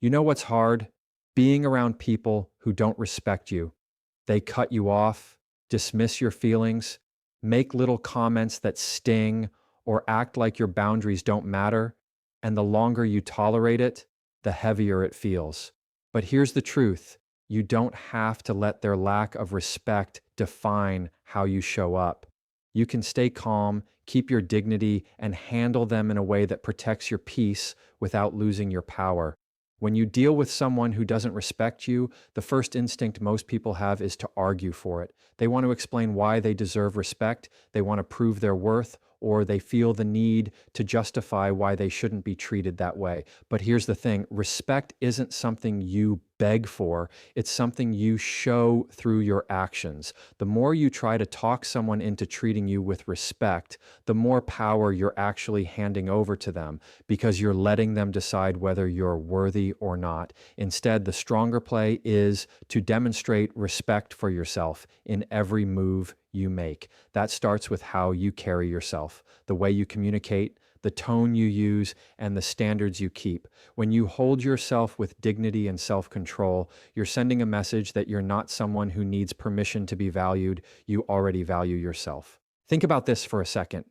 You know what's hard? Being around people who don't respect you. They cut you off, dismiss your feelings, make little comments that sting, or act like your boundaries don't matter. And the longer you tolerate it, the heavier it feels. But here's the truth: you don't have to let their lack of respect define how you show up. You can stay calm, keep your dignity, and handle them in a way that protects your peace without losing your power. When you deal with someone who doesn't respect you, the first instinct most people have is to argue for it. They want to explain why they deserve respect, they want to prove their worth, or they feel the need to justify why they shouldn't be treated that way. But here's the thing: respect isn't something you beg for, it's something you show through your actions. The more you try to talk someone into treating you with respect, the more power you're actually handing over to them because you're letting them decide whether you're worthy or not. Instead, the stronger play is to demonstrate respect for yourself in every move you make. That starts with how you carry yourself, the way you communicate, the tone you use, and the standards you keep. When you hold yourself with dignity and self control, you're sending a message that you're not someone who needs permission to be valued. You already value yourself. Think about this for a second.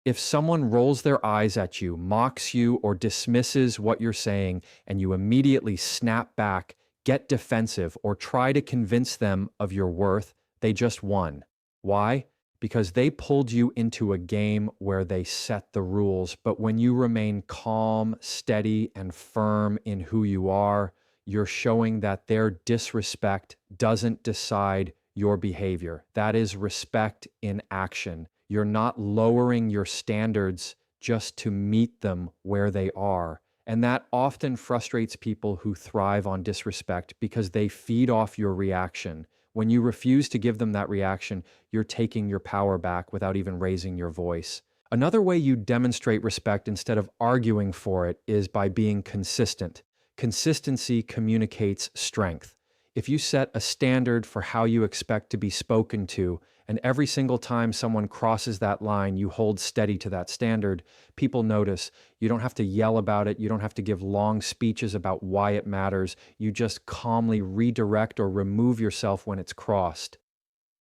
If someone rolls their eyes at you, mocks you, or dismisses what you're saying, and you immediately snap back, get defensive, or try to convince them of your worth, they just won. Why? Because they pulled you into a game where they set the rules. But when you remain calm, steady, and firm in who you are, you're showing that their disrespect doesn't decide your behavior. That is respect in action. You're not lowering your standards just to meet them where they are. And that often frustrates people who thrive on disrespect because they feed off your reaction. When you refuse to give them that reaction, you're taking your power back without even raising your voice. Another way you demonstrate respect instead of arguing for it is by being consistent. Consistency communicates strength. If you set a standard for how you expect to be spoken to, and every single time someone crosses that line, you hold steady to that standard, people notice. You don't have to yell about it. You don't have to give long speeches about why it matters. You just calmly redirect or remove yourself when it's crossed.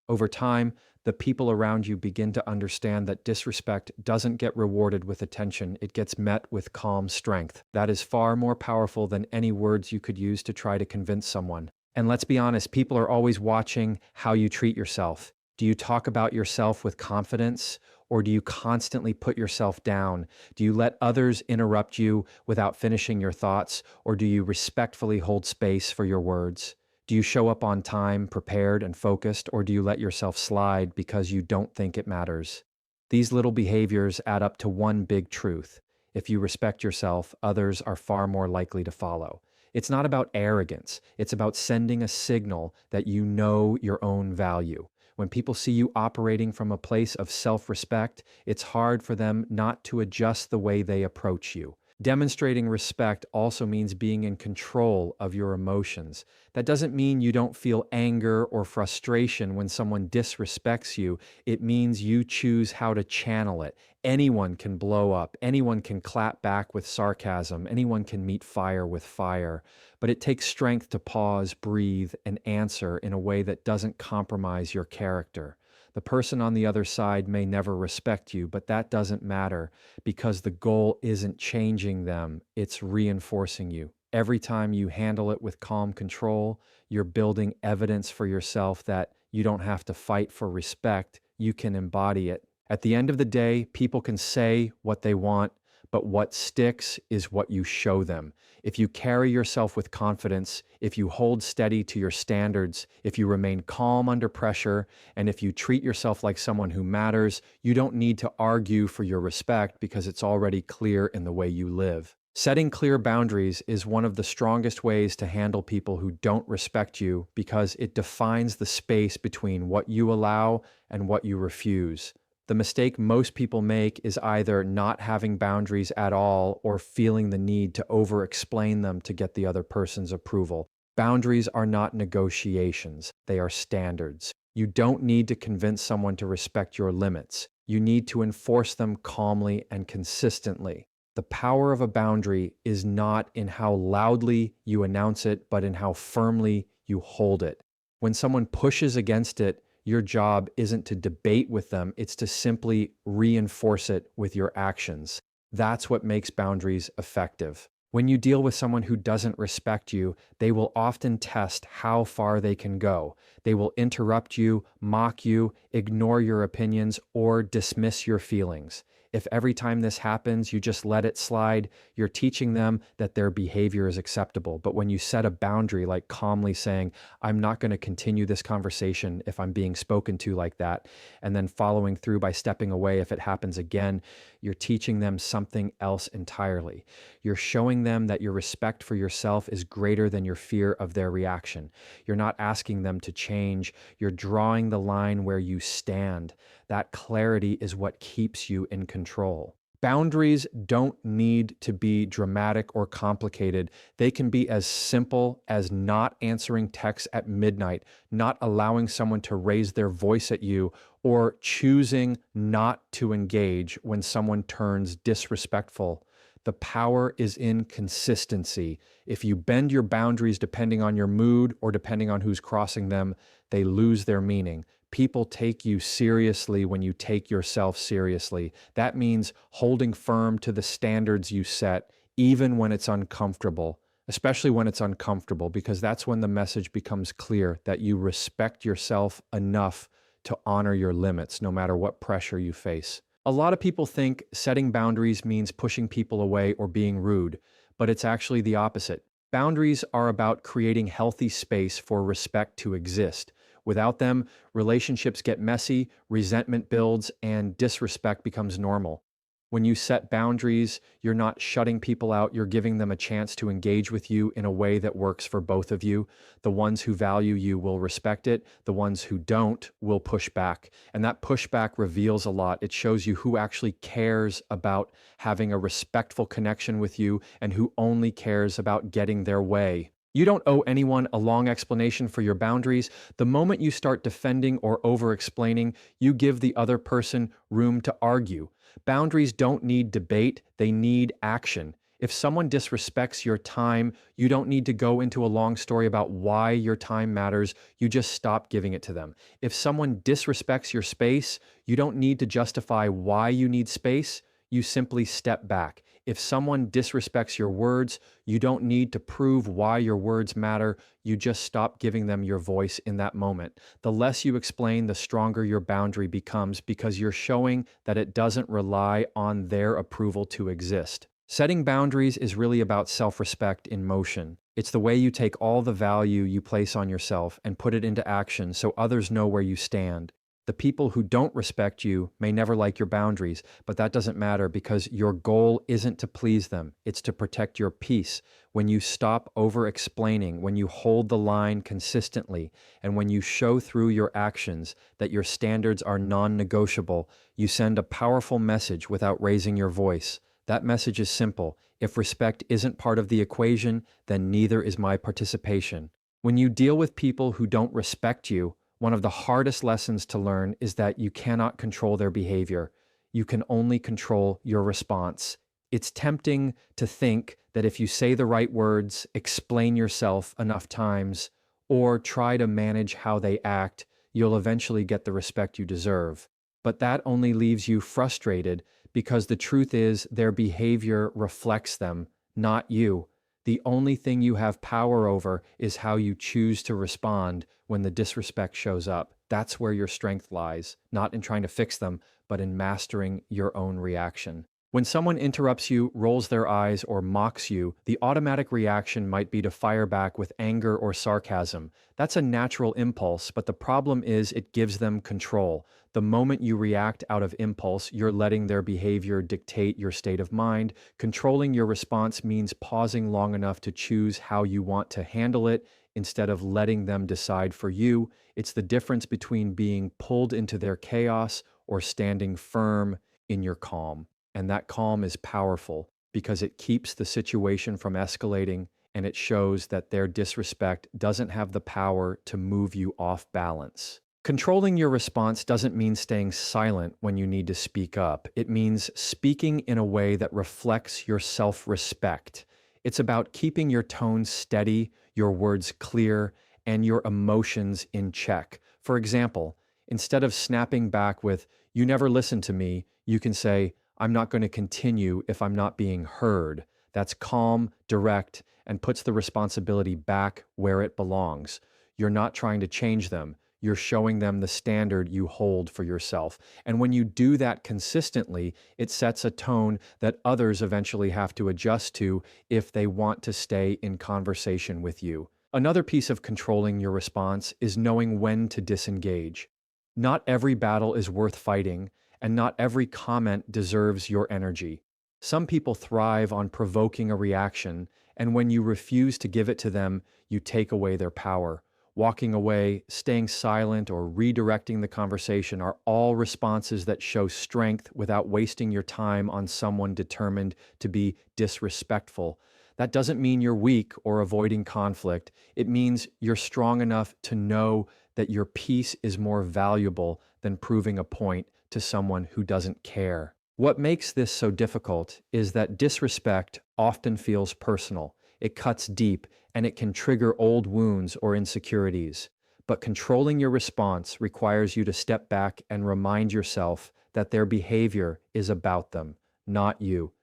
Over time, the people around you begin to understand that disrespect doesn't get rewarded with attention, it gets met with calm strength. That is far more powerful than any words you could use to try to convince someone. And let's be honest, people are always watching how you treat yourself. Do you talk about yourself with confidence, or do you constantly put yourself down? Do you let others interrupt you without finishing your thoughts, or do you respectfully hold space for your words? Do you show up on time, prepared and focused, or do you let yourself slide because you don't think it matters? These little behaviors add up to one big truth. If you respect yourself, others are far more likely to follow. It's not about arrogance. It's about sending a signal that you know your own value. When people see you operating from a place of self-respect, it's hard for them not to adjust the way they approach you. Demonstrating respect also means being in control of your emotions. That doesn't mean you don't feel anger or frustration when someone disrespects you. It means you choose how to channel it. Anyone can blow up. Anyone can clap back with sarcasm. Anyone can meet fire with fire. But it takes strength to pause, breathe, and answer in a way that doesn't compromise your character. The person on the other side may never respect you, but that doesn't matter because the goal isn't changing them, it's reinforcing you. Every time you handle it with calm control, you're building evidence for yourself that you don't have to fight for respect, you can embody it. At the end of the day, people can say what they want, but what sticks is what you show them. If you carry yourself with confidence, if you hold steady to your standards, if you remain calm under pressure, and if you treat yourself like someone who matters, you don't need to argue for your respect because it's already clear in the way you live. Setting clear boundaries is one of the strongest ways to handle people who don't respect you because it defines the space between what you allow and what you refuse. The mistake most people make is either not having boundaries at all or feeling the need to over-explain them to get the other person's approval. Boundaries are not negotiations, they are standards. You don't need to convince someone to respect your limits. You need to enforce them calmly and consistently. The power of a boundary is not in how loudly you announce it, but in how firmly you hold it. When someone pushes against it, your job isn't to debate with them, it's to simply reinforce it with your actions. That's what makes boundaries effective. When you deal with someone who doesn't respect you, they will often test how far they can go. They will interrupt you, mock you, ignore your opinions, or dismiss your feelings. If every time this happens, you just let it slide, you're teaching them that their behavior is acceptable. But when you set a boundary, like calmly saying, I'm not going to continue this conversation if I'm being spoken to like that, and then following through by stepping away if it happens again, you're teaching them something else entirely. You're showing them that your respect for yourself is greater than your fear of their reaction. You're not asking them to change, you're drawing the line where you stand. That clarity is what keeps you in control. Boundaries don't need to be dramatic or complicated. They can be as simple as not answering texts at midnight, not allowing someone to raise their voice at you, or choosing not to engage when someone turns disrespectful. The power is in consistency. If you bend your boundaries depending on your mood or depending on who's crossing them, they lose their meaning. People take you seriously when you take yourself seriously. That means holding firm to the standards you set, even when it's uncomfortable, especially when it's uncomfortable, because that's when the message becomes clear that you respect yourself enough to honor your limits, no matter what pressure you face. A lot of people think setting boundaries means pushing people away or being rude, but it's actually the opposite. Boundaries are about creating healthy space for respect to exist. Without them, relationships get messy, resentment builds, and disrespect becomes normal. When you set boundaries, you're not shutting people out, you're giving them a chance to engage with you in a way that works for both of you. The ones who value you will respect it, the ones who don't will push back. And that pushback reveals a lot. It shows you who actually cares about having a respectful connection with you and who only cares about getting their way. You don't owe anyone a long explanation for your boundaries. The moment you start defending or over-explaining, you give the other person room to argue. Boundaries don't need debate, they need action. If someone disrespects your time, you don't need to go into a long story about why your time matters. You just stop giving it to them. If someone disrespects your space, you don't need to justify why you need space. You simply step back. If someone disrespects your words, you don't need to prove why your words matter. You just stop giving them your voice in that moment. The less you explain, the stronger your boundary becomes because you're showing that it doesn't rely on their approval to exist. Setting boundaries is really about self-respect in motion. It's the way you take all the value you place on yourself and put it into action so others know where you stand. The people who don't respect you may never like your boundaries, but that doesn't matter because your goal isn't to please them. It's to protect your peace. When you stop over-explaining, when you hold the line consistently, and when you show through your actions that your standards are non-negotiable, you send a powerful message without raising your voice. That message is simple. If respect isn't part of the equation, then neither is my participation. When you deal with people who don't respect you, one of the hardest lessons to learn is that you cannot control their behavior. You can only control your response. It's tempting to think that if you say the right words, explain yourself enough times, or try to manage how they act, you'll eventually get the respect you deserve. But that only leaves you frustrated because the truth is their behavior reflects them, not you. The only thing you have power over is how you choose to respond when the disrespect shows up. That's where your strength lies, not in trying to fix them, but in mastering your own reaction. When someone interrupts you, rolls their eyes, or mocks you, the automatic reaction might be to fire back with anger or sarcasm. That's a natural impulse, but the problem is it gives them control. The moment you react out of impulse, you're letting their behavior dictate your state of mind. Controlling your response means pausing long enough to choose how you want to handle it instead of letting them decide for you. It's the difference between being pulled into their chaos or standing firm in your calm. And that calm is powerful because it keeps the situation from escalating and it shows that their disrespect doesn't have the power to move you off balance. Controlling your response doesn't mean staying silent when you need to speak up. It means speaking in a way that reflects your self respect. It's about keeping your tone steady, your words clear, and your emotions in check. For example, instead of snapping back with, "You never listen to me," you can say, "I'm not going to continue if I'm not being heard." That's calm, direct, and puts the responsibility back where it belongs. You're not trying to change them. You're showing them the standard you hold for yourself. And when you do that consistently, it sets a tone that others eventually have to adjust to if they want to stay in conversation with you. Another piece of controlling your response is knowing when to disengage. Not every battle is worth fighting, and not every comment deserves your energy. Some people thrive on provoking a reaction, and when you refuse to give it to them, you take away their power. Walking away, staying silent, or redirecting the conversation are all responses that show strength without wasting your time on someone determined to be disrespectful. That doesn't mean you're weak or avoiding conflict. It means you're strong enough to know that your peace is more valuable than proving a point to someone who doesn't care. What makes this so difficult is that disrespect often feels personal. It cuts deep and it can trigger old wounds or insecurities. But controlling your response requires you to step back and remind yourself that their behavior is about them, not you.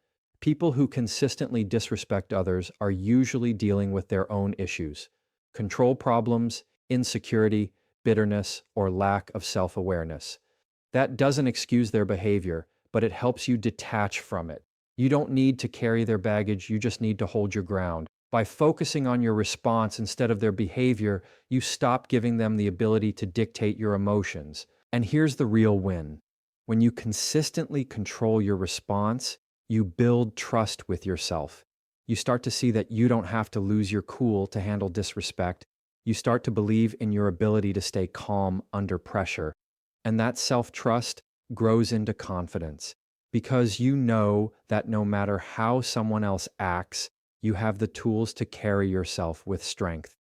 People who consistently disrespect others are usually dealing with their own issues: control problems, insecurity, bitterness, or lack of self awareness. That doesn't excuse their behavior, but it helps you detach from it. You don't need to carry their baggage, you just need to hold your ground. By focusing on your response instead of their behavior, you stop giving them the ability to dictate your emotions. And here's the real win. When you consistently control your response, you build trust with yourself. You start to see that you don't have to lose your cool to handle disrespect. You start to believe in your ability to stay calm under pressure. And that self trust grows into confidence because you know that no matter how someone else acts, you have the tools to carry yourself with strength.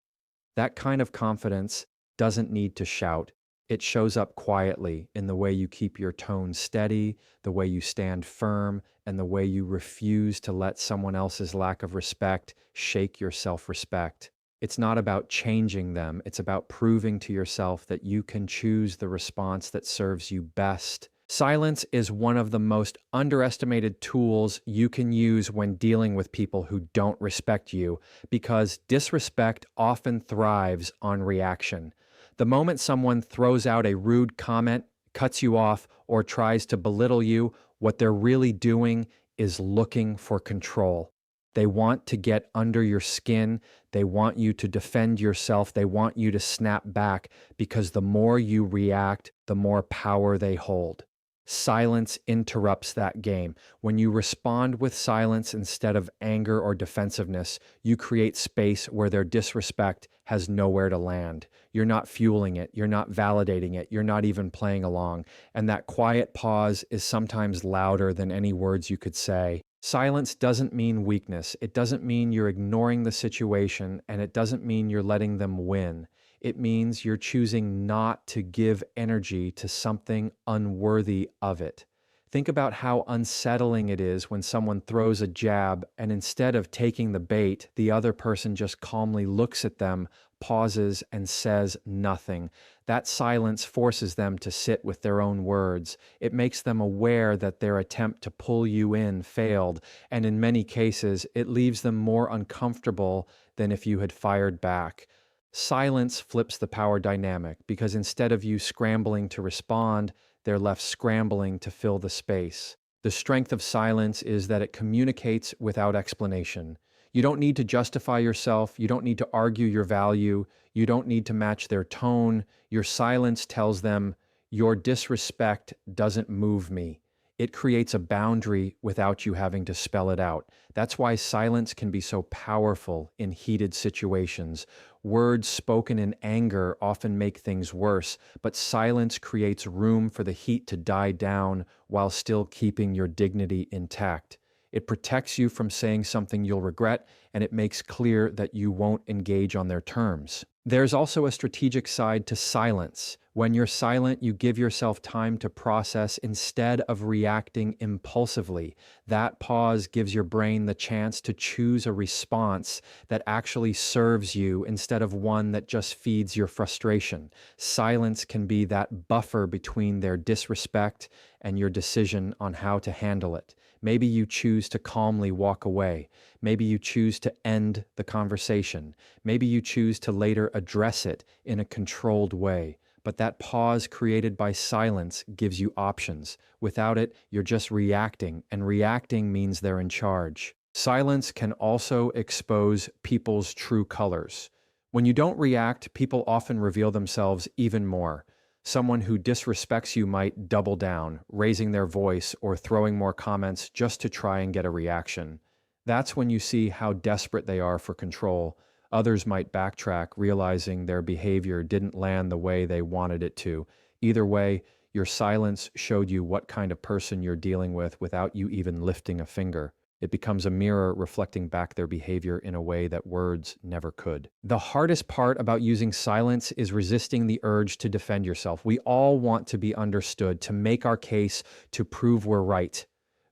That kind of confidence doesn't need to shout. It shows up quietly in the way you keep your tone steady, the way you stand firm, and the way you refuse to let someone else's lack of respect shake your self respect. It's not about changing them, it's about proving to yourself that you can choose the response that serves you best. Silence is one of the most underestimated tools you can use when dealing with people who don't respect you, because disrespect often thrives on reaction. The moment someone throws out a rude comment, cuts you off, or tries to belittle you, what they're really doing is looking for control. They want to get under your skin. They want you to defend yourself. They want you to snap back because the more you react, the more power they hold. Silence interrupts that game. When you respond with silence instead of anger or defensiveness, you create space where their disrespect has nowhere to land. You're not fueling it. You're not validating it. You're not even playing along. And that quiet pause is sometimes louder than any words you could say. Silence doesn't mean weakness. It doesn't mean you're ignoring the situation, and it doesn't mean you're letting them win. It means you're choosing not to give energy to something unworthy of it. Think about how unsettling it is when someone throws a jab and instead of taking the bait, the other person just calmly looks at them, pauses, and says nothing. That silence forces them to sit with their own words. It makes them aware that their attempt to pull you in failed, and in many cases, it leaves them more uncomfortable than if you had fired back. Silence flips the power dynamic because instead of you scrambling to respond, they're left scrambling to fill the space. The strength of silence is that it communicates without explanation. You don't need to justify yourself. You don't need to argue your value. You don't need to match their tone. Your silence tells them, "Your disrespect doesn't move me." It creates a boundary without you having to spell it out. That's why silence can be so powerful in heated situations. Words spoken in anger often make things worse, but silence creates room for the heat to die down while still keeping your dignity intact. It protects you from saying something you'll regret, and it makes clear that you won't engage on their terms. There's also a strategic side to silence, When you're silent, you give yourself time to process instead of reacting impulsively. That pause gives your brain the chance to choose a response that actually serves you instead of one that just feeds your frustration. Silence can be that buffer between their disrespect and your decision on how to handle it. Maybe you choose to calmly walk away. Maybe you choose to end the conversation. Maybe you choose to later address it in a controlled way. But that pause created by silence gives you options. Without it, you're just reacting, and reacting means they're in charge. Silence can also expose people's true colors. When you don't react, people often reveal themselves even more. Someone who disrespects you might double down, raising their voice or throwing more comments just to try and get a reaction. That's when you see how desperate they are for control. Others might backtrack, realizing their behavior didn't land the way they wanted it to. Either way, your silence showed you what kind of person you're dealing with without you even lifting a finger. It becomes a mirror reflecting back their behavior in a way that words never could. The hardest part about using silence is resisting the urge to defend yourself. We all want to be understood, to make our case, to prove we're right.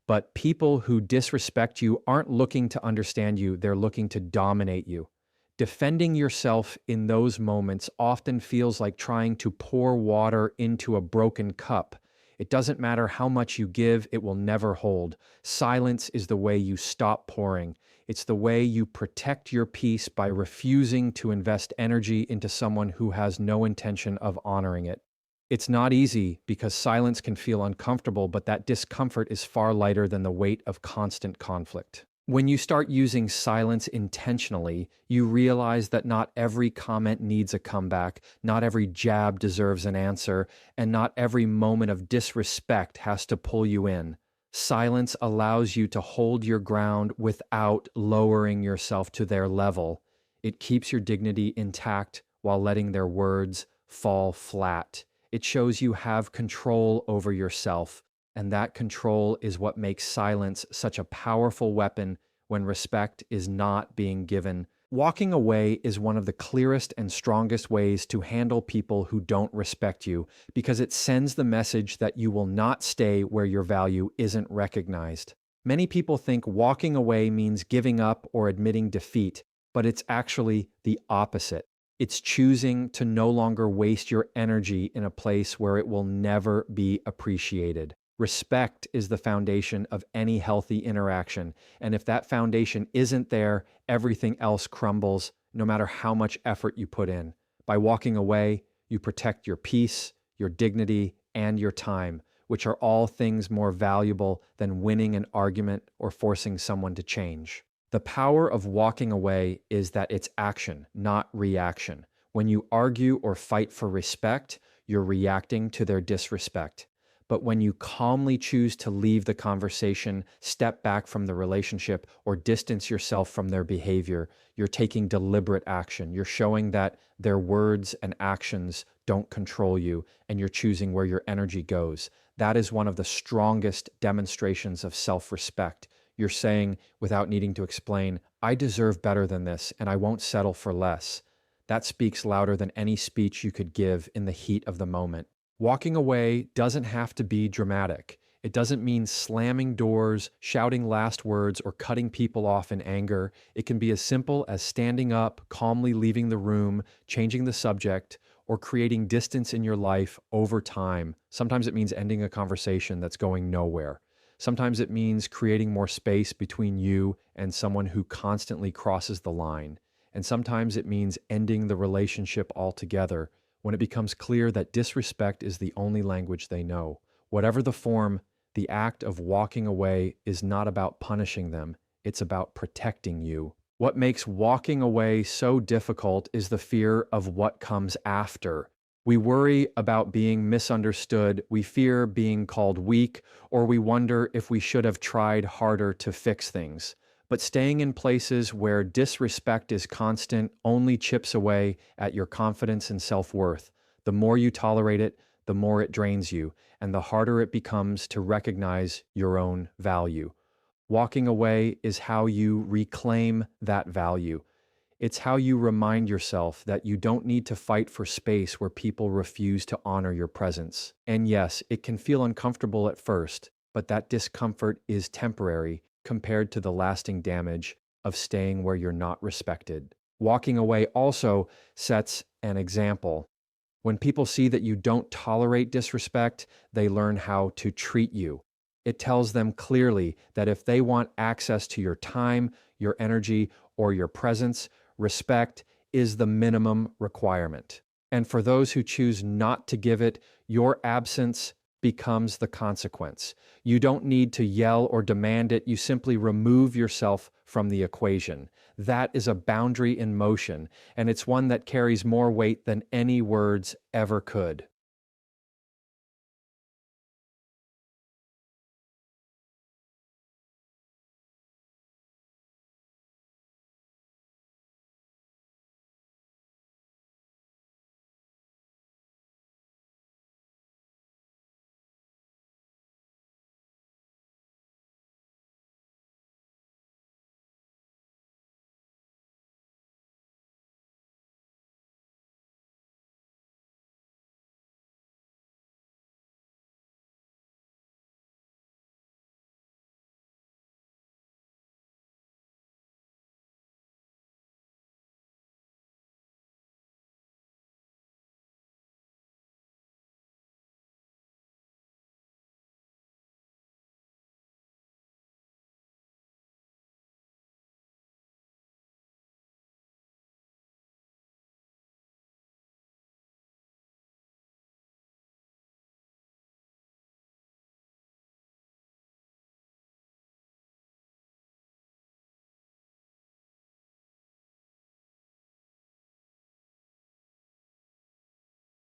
But people who disrespect you aren't looking to understand you, they're looking to dominate you. Defending yourself in those moments often feels like trying to pour water into a broken cup. It doesn't matter how much you give, it will never hold. Silence is the way you stop pouring. It's the way you protect your peace by refusing to invest energy into someone who has no intention of honoring it. It's not easy because silence can feel uncomfortable, but that discomfort is far lighter than the weight of constant conflict. When you start using silence intentionally, you realize that not every comment needs a comeback, not every jab deserves an answer, and not every moment of disrespect has to pull you in. Silence allows you to hold your ground without lowering yourself to their level. It keeps your dignity intact while letting their words fall flat. It shows you have control over yourself, and that control is what makes silence such a powerful weapon when respect is not being given. Walking away is one of the clearest and strongest ways to handle people who don't respect you because it sends the message that you will not stay where your value isn't recognized. Many people think walking away means giving up or admitting defeat, but it's actually the opposite. It's choosing to no longer waste your energy in a place where it will never be appreciated. Respect is the foundation of any healthy interaction, and if that foundation isn't there, everything else crumbles, no matter how much effort you put in. By walking away, you protect your peace, your dignity, and your time, which are all things more valuable than winning an argument or forcing someone to change. The power of walking away is that it's action, not reaction. When you argue or fight for respect, you're reacting to their disrespect. But when you calmly choose to leave the conversation, step back from the relationship, or distance yourself from their behavior, you're taking deliberate action. You're showing that their words and actions don't control you, and you're choosing where your energy goes. That is one of the strongest demonstrations of self-respect. You're saying, without needing to explain, I deserve better than this, and I won't settle for less. That speaks louder than any speech you could give in the heat of the moment. Walking away doesn't have to be dramatic. It doesn't mean slamming doors, shouting last words, or cutting people off in anger. It can be as simple as standing up, calmly leaving the room, changing the subject, or creating distance in your life over time. Sometimes it means ending a conversation that's going nowhere. Sometimes it means creating more space between you and someone who constantly crosses the line. And sometimes it means ending the relationship altogether when it becomes clear that disrespect is the only language they know. Whatever the form, the act of walking away is not about punishing them, it's about protecting you. What makes walking away so difficult is the fear of what comes after. We worry about being misunderstood, we fear being called weak, or we wonder if we should have tried harder to fix things. But staying in places where disrespect is constant only chips away at your confidence and self-worth. The more you tolerate it, the more it drains you, and the harder it becomes to recognize your own value. Walking away is how you reclaim that value. It's how you remind yourself that you don't need to fight for space where people refuse to honor your presence. And yes, it can feel uncomfortable at first, but that discomfort is temporary compared to the lasting damage of staying where you're not respected. Walking away also sets an example. When people see that you don't tolerate disrespect, they learn how to treat you. It tells them clearly that if they want access to your time, your energy, or your presence, respect is the minimum requirement. And for those who choose not to give it, your absence becomes the consequence. You don't need to yell or demand it, you simply remove yourself from the equation. That is a boundary in motion, and it's one that carries more weight than any words ever could.